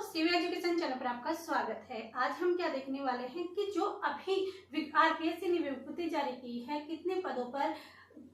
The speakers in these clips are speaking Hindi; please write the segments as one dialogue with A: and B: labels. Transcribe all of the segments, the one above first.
A: सीवी एजुकेशन चैनल पर आपका स्वागत है। आज हम क्या देखने वाले हैं कि जो अभी आरपीएससी ने विज्ञप्ति जारी की है, कितने पदों पर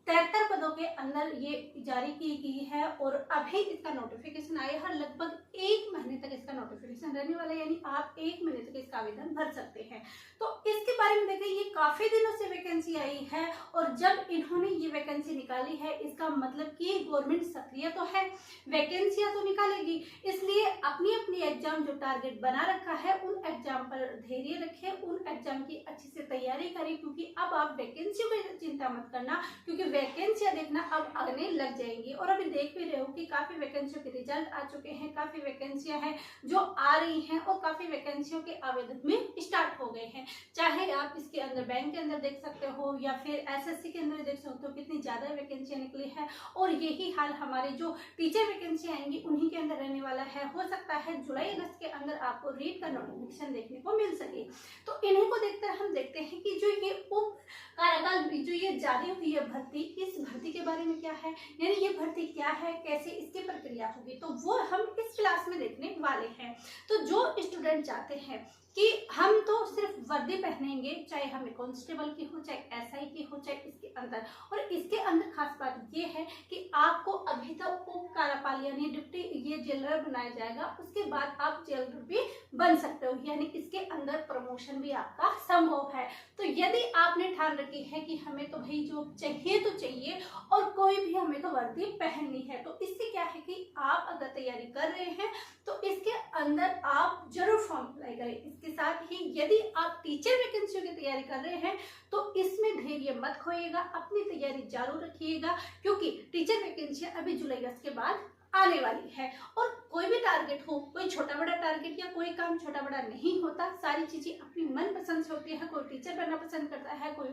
A: 73 पदों के अंदर ये जारी की गई है और अभी इसका नोटिफिकेशन आया है। लगभग 1 महीने तक इसका नोटिफिकेशन रहने वाला है, यानी आप 1 महीने तक इसका आवेदन भर सकते हैं। तो इसके बारे में देखें, ये काफी दिनों से वैकेंसी आई है और जब इन्होंने ये वैकेंसी निकाली है इसका मतलब कि गवर्नमेंट सक्रिय तो है, वैकेंसियां तो निकालेगी। इसलिए अपनी अपनी एग्जाम जो टारगेट बना रखा है उन एग्जाम पर धैर्य रखें, उन एग्जाम की अच्छी से तैयारी करें, क्योंकि अब आप वैकेंसियों की चिंता मत करना, क्योंकि वैकेंसियां देखना अब आने लग जाएंगी। और अभी देख भी रहे हो कि काफी वैकेंसियों के रिजल्ट आ चुके हैं, काफी वैकेंसियां हैं जो आ रही हैं और काफी वैकेंसियों के आवेदन में स्टार्ट हो गए हैं। चाहे आप इसके अंदर बैंक के अंदर देख सकते हो या फिर एसएससी के अंदर देख सकते हो, कितनी ज्यादा वैकेंसियां निकली है। और यही हाल हमारे जो टीचर वैकेंसी आएंगी उन्हीं के अंदर रहने वाला है। हो सकता है जुलाई अगस्त के अंदर आपको रीट का नोटिफिकेशन देखने को मिल सके। तो इन्हीं को देखकर हम देखते हैं कि जो ये उप कार्यकाल जो ये जारी हुई है भर्ती, इस भर्ती के बारे में क्या है, यानी ये भर्ती क्या है, कैसे इसकी प्रक्रिया होगी, तो वो हम इस क्लास में देखने वाले हैं। तो जो स्टूडेंट चाहते हैं कि हम तो सिर्फ वर्दी पहनेंगे, चाहे हमें कांस्टेबल की हो, चाहे एसआई की हो, चाहे इसके अंदर, और इसके अंदर खास बात ये है कि आपको अभी तक उप कार्यपाल यानी डिप्टी ये जेलर बनाया जाएगा, उसके बाद आप जेलर भी बन सकते हो, यानी इसके अंदर प्रमोशन भी आपका संभव है। तो यदि आपने ठान रखी है कि हमें तो भाई जो चाहिए तो चाहिए और कोई भी हमें तो वर्दी पहननी है, तो इससे क्या है कि आप अगर तैयारी कर रहे हैं तो इसके अंदर आप जरूर फॉर्म अप्लाई करें। इसके साथ ही यदि आप टीचर वैकेंसी की तैयारी कर रहे हैं तो इसमें धैर्य मत खोइएगा, अपनी तैयारी जारी रखिएगा, क्योंकि टीचर वैकेंसी अभी जुलाई अगस्त के बाद आने वाली है। और कोई भी टारगेट हो, कोई छोटा बड़ा टारगेट या कोई काम छोटा बड़ा नहीं होता, सारी चीजें अपनी मन पसंद से होती है। कोई टीचर बनना पसंद करता है, कोई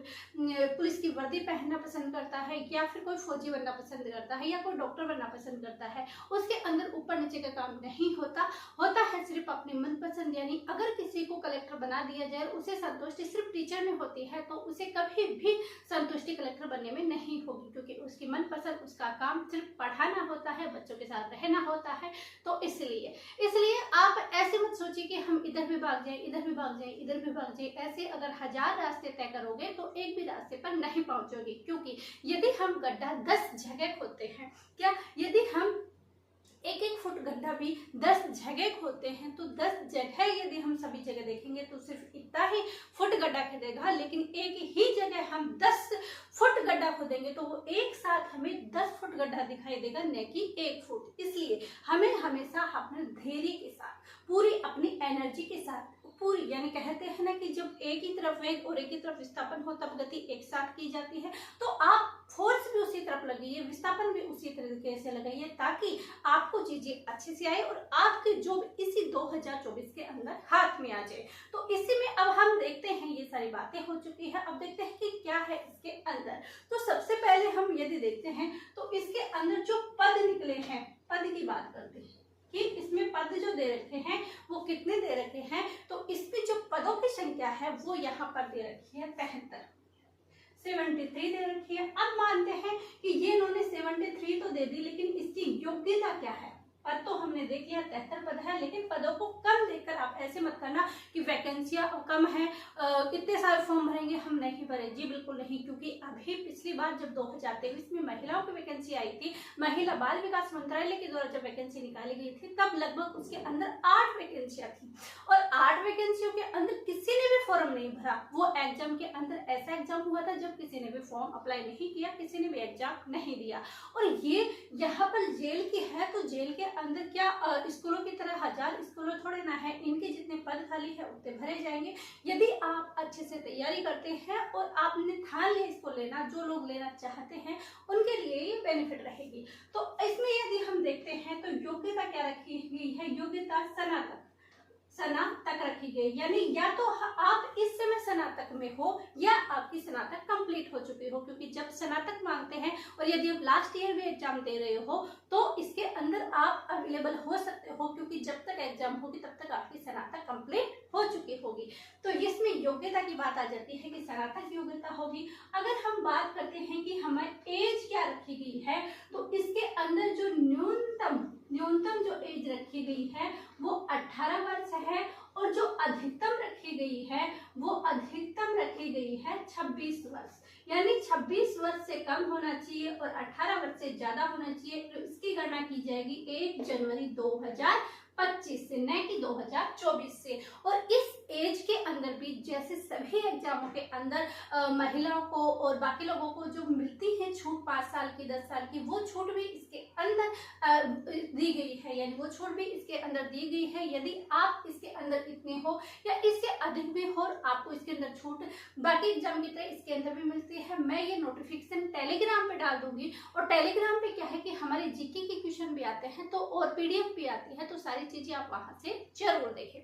A: पुलिस की वर्दी पहनना पसंद करता है, या फिर कोई फौजी बनना पसंद करता है, या कोई डॉक्टर बनना पसंद करता है। उसके अंदर ऊपर नीचे का काम नहीं होता, होता है सिर्फ अपनी मनपसंद। यानी अगर किसी को कलेक्टर बना दिया जाए, उसे संतुष्टि सिर्फ टीचर में होती है, तो उसे कभी भी संतुष्टि कलेक्टर बनने में नहीं होगी, क्योंकि उसकी मनपसंद उसका काम सिर्फ पढ़ाना होता है, बच्चों के साथ रहना होता है। तो इसलिए आप ऐसे मत सोचिए कि हम इधर भी भाग जाएं, इधर भी भाग जाएं, इधर भी भाग जाएं। ऐसे अगर 1000 रास्ते तय करोगे तो एक भी रास्ते पर नहीं पहुंचोगे, क्योंकि यदि हम गड्ढा 10 जगह खोदते हैं, क्या यदि हम 1-1 फुट गड्ढा भी 10 जगह खोदते हैं, तो 10 जगह यदि हम सभी जगह देखेंगे तो सिर्फ इतना ही फुट गड्ढा खोदेगा। लेकिन एक ही जगह हम 10 फुट गड्ढा खोदेंगे तो वो एक साथ हमें 10 फुट गड्ढा दिखाई देगा, न कि 1 फुट। इसलिए हमें हमेशा अपने धैर्य के साथ, पूरी अपनी एनर्जी के साथ, पूरी यानी कहते हैं ना कि जब एक ही तरफ वेग और एक ही तरफ विस्थापन हो तब गति एक साथ की जाती है। तो आप फोर्स भी उसी तरफ लगाइए, विस्थापन भी उसी तरीके से लगाइए, ताकि आपको चीजें अच्छे से आए और आपके जॉब इसी 2024 के अंदर हाथ में आ जाए। तो इसी में अब हम देखते हैं, ये सारी बातें हो चुकी है, अब देखते हैं कि क्या है इसके अंदर। तो सबसे पहले हम यदि देखते हैं तो इसके अंदर जो पद निकले हैं, पद की बात करते हैं कि इसमें पद जो दे रखे हैं वो कितने दे रखे हैं। तो इसमें जो पदों की संख्या है वो यहाँ पर दे रखी है 73 दे रखी है। अब मानते हैं कि ये इन्होंने 73 तो दे दी, लेकिन इसकी योग्यता क्या है। पद तो हमने देख लिया 73 पद है, लेकिन पदों को कम देखकर आप ऐसे मत करना कि वैकेंसियां कम है, कितने सारे फॉर्म भरेंगे, हम नहीं भरे। जी बिल्कुल नहीं, क्योंकि अभी पिछली बार जब 2023 में महिलाओं की वैकेंसी आई थी, महिला बाल विकास मंत्रालय के द्वारा जब वैकेंसी निकाली गई थी, तब लगभग उसके अंदर 8 वैकेंसियां थी और 8 वैकेंसियों के अंदर किसी ने भी फॉर्म नहीं भरा। वो एग्जाम के अंदर ऐसा एग्जाम हुआ था जब किसी ने भी फॉर्म अप्लाई नहीं किया, किसी ने भी एग्जाम नहीं दिया। और ये यहाँ पर जेल की है, तो जेल के अंदर क्या स्कूलों की तरह 1000 स्कूलों थोड़े ना है, इनके जितने पद खाली है उतने भरे जाएंगे। यदि आप अच्छे से तैयारी करते हैं और आपने ठान लिया इसको लेना, जो लोग लेना चाहते हैं उनके लिए ये बेनिफिट रहेगी। तो इसमें यदि हम देखते हैं तो योग्यता क्या रखी गई है, योग्यता स्नातक रखी गई, यानी या तो आप इस समय स्नातक में हो या आपकी स्नातक कंप्लीट हो चुकी हो, क्योंकि जब स्नातक मांगते हैं और यदि आप लास्ट ईयर में एग्जाम दे रहे हो तो इसके अंदर आप अवेलेबल हो सकते हो, क्योंकि जब तक एग्जाम होगी तब तक आपकी स्नातक कंप्लीट हो चुकी होगी। तो इसमें योग्यता की बात आ जाती है कि स्नातक योग्यता होगी। अगर हम बात करते हैं कि हमारी एज क्या रखी गई है, तो इसके अंदर जो न्यूनतम जो एज रखी गई है वो 18 वर्ष है, और जो अधिकतम रखी गई है वो अधिकतम रखी गई है 26 वर्ष। यानी 26 वर्ष से कम होना चाहिए और 18 वर्ष से ज्यादा होना चाहिए। तो इसकी गणना की जाएगी 1 जनवरी 2025 से, न कि 2024 से। और इस एज के अंदर भी जैसे सभी एग्जामों के अंदर महिलाओं को और बाकी लोगों को जो मिलती है छूट 5 साल की 10 साल की, वो छूट भी इसके अंदर दी गई है। यानी वो छूट भी इसके अंदर दी गई है। यदि आप इसके अंदर इतने हो या इससे अधिक भी हो, आपको इसके अंदर छूट बाकी एग्जाम की तरह इसके अंदर भी मिलती है। मैं ये नोटिफिकेशन टेलीग्राम पे डाल दूंगी, और टेलीग्राम पे क्या है कि हमारे जीके के क्वेश्चन भी आते हैं तो और पीडीएफ भी आती है, तो सारी चीजें आप वहां से जरूर देखें।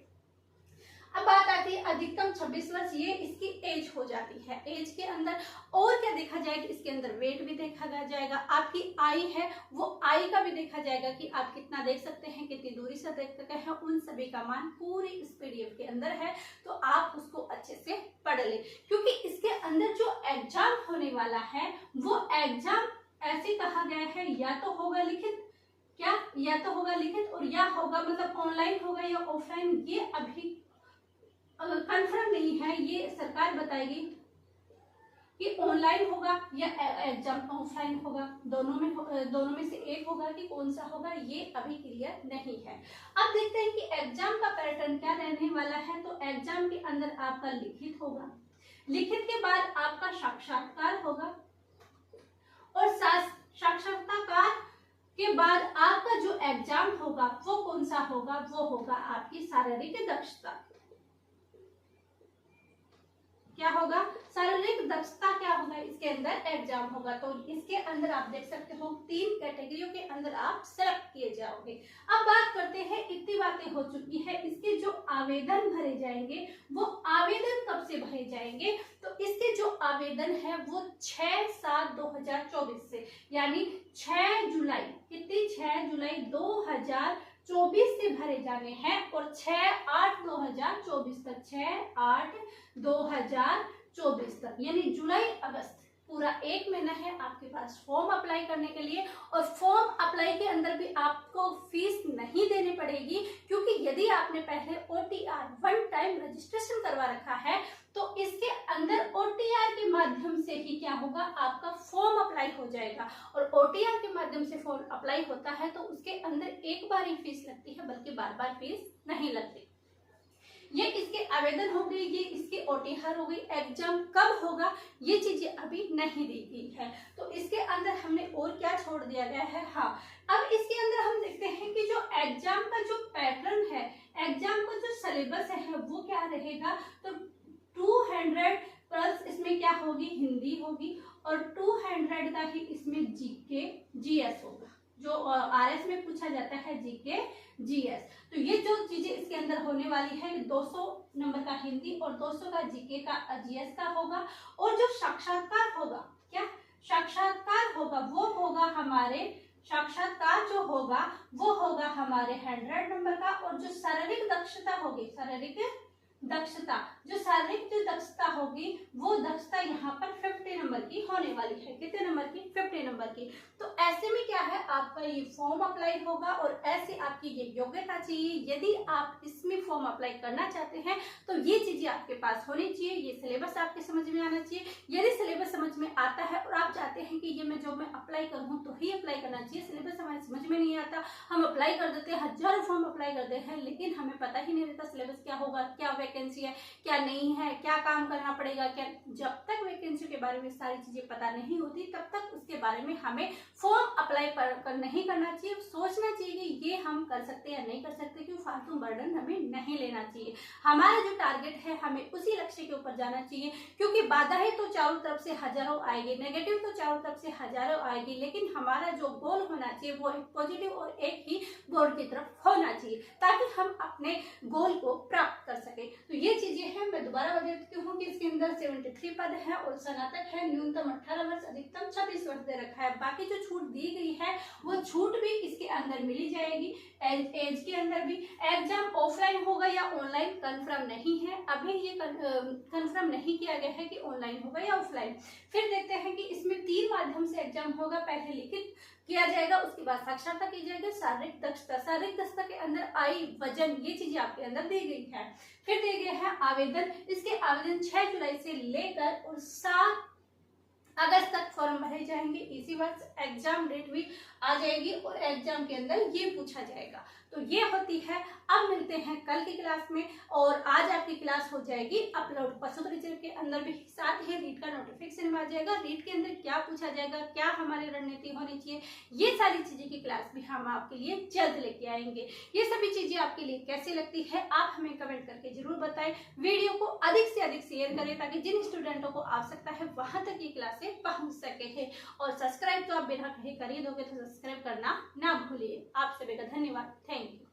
A: अब बात आती है अधिकतम 26 वर्ष, ये इसकी एज हो जाती है। एज के अंदर और क्या देखा जाएगा, इसके अंदर वेट भी देखा जाएगा, आपकी आई है वो आई का भी देखा जाएगा कि आप कितना देख सकते हैं, कितनी दूरी से देख सकते हैं, उन सभी का मान पूरी इस पीडीएफ के अंदर है। तो आप उसको अच्छे से पढ़ ले, क्योंकि इसके अंदर जो एग्जाम होने वाला है वो एग्जाम ऐसे कहा गया है या तो होगा लिखित, क्या या तो होगा लिखित और या होगा मतलब ऑनलाइन होगा या ऑफलाइन, ये अभी कंफर्म नहीं है। ये सरकार बताएगी कि ऑनलाइन होगा या एग्जाम ऑफलाइन होगा, दोनों में से एक होगा कि कौन सा होगा, ये अभी क्लियर नहीं है। अब देखते हैं कि एग्जाम का पैटर्न क्या रहने वाला है। तो एग्जाम के अंदर आपका लिखित होगा, लिखित के बाद आपका साक्षात्कार होगा, और साक्षात्कार के बाद आपका जो एग्जाम होगा वो कौन सा होगा, वो होगा आपकी शारीरिक दक्षता। क्या होगा, शारीरिक दक्षता क्या होगा, इसके अंदर एग्जाम होगा। तो इसके अंदर आप देख सकते हो 3 कैटेगरियों के अंदर आप सेलेक्ट किए जाओगे। अब बात करते हैं, इतनी बातें हो चुकी है, इसके जो आवेदन भरे जाएंगे वो आवेदन कब से भरे जाएंगे। तो इसके जो आवेदन है वो 6/7/2024 से, यानी 6 जुलाई, कितनी 6 जुलाई 2024 से भरे जाने हैं, और 6/8/2024 तक, 6/8/2024 तक, यानी जुलाई अगस्त पूरा 1 महीना है आपके पास फॉर्म अप्लाई करने के लिए। और फॉर्म अप्लाई के अंदर भी आपको फीस नहीं देनी पड़ेगी, क्योंकि यदि आपने पहले OTR 1 टाइम रजिस्ट्रेशन करवा रखा है तो इसके अंदर OTR के माध्यम से ही क्या होगा, आपका फॉर्म अप्लाई हो जाएगा। और OTR के माध्यम से फॉर्म अप्लाई होता है तो उसके अंदर एक बार ही फीस लगती है, बल्कि बार बार फीस नहीं लगती। ये इसके आवेदन हो गई, ये इसके OTR हो गई। एग्जाम कब होगा ये चीजें अभी नहीं दी गई है। तो इसके अंदर हमने और क्या छोड़ दिया गया है। हाँ, अब इसके अंदर हम देखते हैं कि जो एग्जाम का जो पैटर्न है, एग्जाम का जो सिलेबस है वो क्या रहेगा। तो 200 प्लस इसमें क्या होगी, हिंदी होगी, और 200 का ही इसमें GK GS होगा, जो RS में पूछा जाता है GK GS। तो ये जो चीजें इसके अंदर होने वाली है, 200 नंबर का हिंदी और 200 का GK का GS का होगा। और जो साक्षात्कार होगा, क्या साक्षात्कार होगा, वो होगा हमारे, साक्षात्कार जो होगा वो होगा हमारे 100 नंबर का। और जो शारीरिक दक्षता होगी, शारीरिक दक्षता, जो शारीरिक जो दक्षता होगी वो दक्षता यहाँ पर 50 नंबर की होने वाली है। कितने नंबर की, 50 नंबर की। तो ऐसे में क्या है, आपका ये फॉर्म अप्लाई होगा और ऐसे आपकी ये योग्यता चाहिए। यदि आप इसमें फॉर्म अप्लाई करना चाहते हैं तो ये चीजें आपके पास होनी चाहिए, ये सिलेबस आपके समझ में आना चाहिए। यदि सिलेबस समझ में आता है और आप चाहते हैं कि ये मैं जॉब में अप्लाई करूँ तो ही अप्लाई करना चाहिए, सिलेबस हमारे समझ में नहीं आता, हम अप्लाई कर देते हैं, हजारों फॉर्म अप्लाई करते हैं, लेकिन हमें पता ही नहीं रहता सिलेबस क्या होगा, क्या वैकेंसी है, क्या नहीं है, क्या काम करना पड़ेगा, क्या, जब तक वैकेंसी के बारे में सारी चीजें पता नहीं होती तब तक उसके बारे में हमें फॉर्म अप्लाई कर नहीं करना चाहिए। सोचना चाहिए कि ये हम कर सकते हैं या नहीं कर सकते, क्योंकि फालतू बर्डन हमें नहीं लेना चाहिए। हमारा जो टारगेट है हमें उसी लक्ष्य के ऊपर जाना चाहिए, क्योंकि बाधाएं तो चारों तरफ से हजारों आएगी, नेगेटिव तो चारों तरफ से हजारों आएगी, लेकिन हमारा जो गोल होना चाहिए वो एक पॉजिटिव और एक ही गोल की तरफ होना चाहिए, ताकि हम अपने गोल को प्राप्त कर सके। तो ये चीजें हैं, मैं दोबारा बता देती हूँ कि इसके अंदर 73 पद है और स्नातक है, न्यूनतम 18 वर्ष, अधिकतम 26 वर्ष दे रखा है। बाकी जो छूट दी गई है वो छूट भी इसके अंदर मिली जाएगी। एज के अंदर भी एग्जाम ऑफलाइन होगा या ऑनलाइन कंफर्म नहीं है, अभी ये कंफर्म नहीं किया गया है कि ऑनलाइन होगा या ऑफलाइन। फिर देखते हैं कि इसमें 3 माध्यम से एग्जाम होगा। पहले लिखित किया जाएगा, उसके बाद साक्षरता की जाएगी, शारीरिक दक्षता के अंदर आई, वजन, ये चीजें आपके अंदर दी गई है। फिर दिए गए हैं आवेदन। इसके आवेदन 6 जुलाई से लेकर और 7 अगस्त तक फॉर्म भरे जाएंगे। इसी वर्ष एग्जाम डेट भी आ जाएगी और एग्जाम के अंदर ये पूछा जाएगा। तो ये होती है। अब मिलते हैं कल की क्लास में और आज आपकी क्लास हो जाएगी अपलोड पशु रिजल्ट के अंदर भी, साथ ही रीट का नोटिफिकेशन में आ जाएगा। रीट के अंदर क्या पूछा जाएगा, क्या हमारी रणनीति होनी चाहिए, ये सारी चीजें की क्लास भी हम आपके लिए जल्द लेके आएंगे। ये सभी चीजें आपके लिए कैसी लगती है आप हमें कमेंट करके जरूर बताएं। वीडियो को अधिक से अधिक शेयर करें ताकि जिन स्टूडेंटों को आवश्यकता है वहां तक ये क्लासें पहुंच सके है। और सब्सक्राइब तो आप बिना कहीं कर ही दोगे, तो सब्सक्राइब करना ना भूलिए। आप सभी का धन्यवाद। Thank you.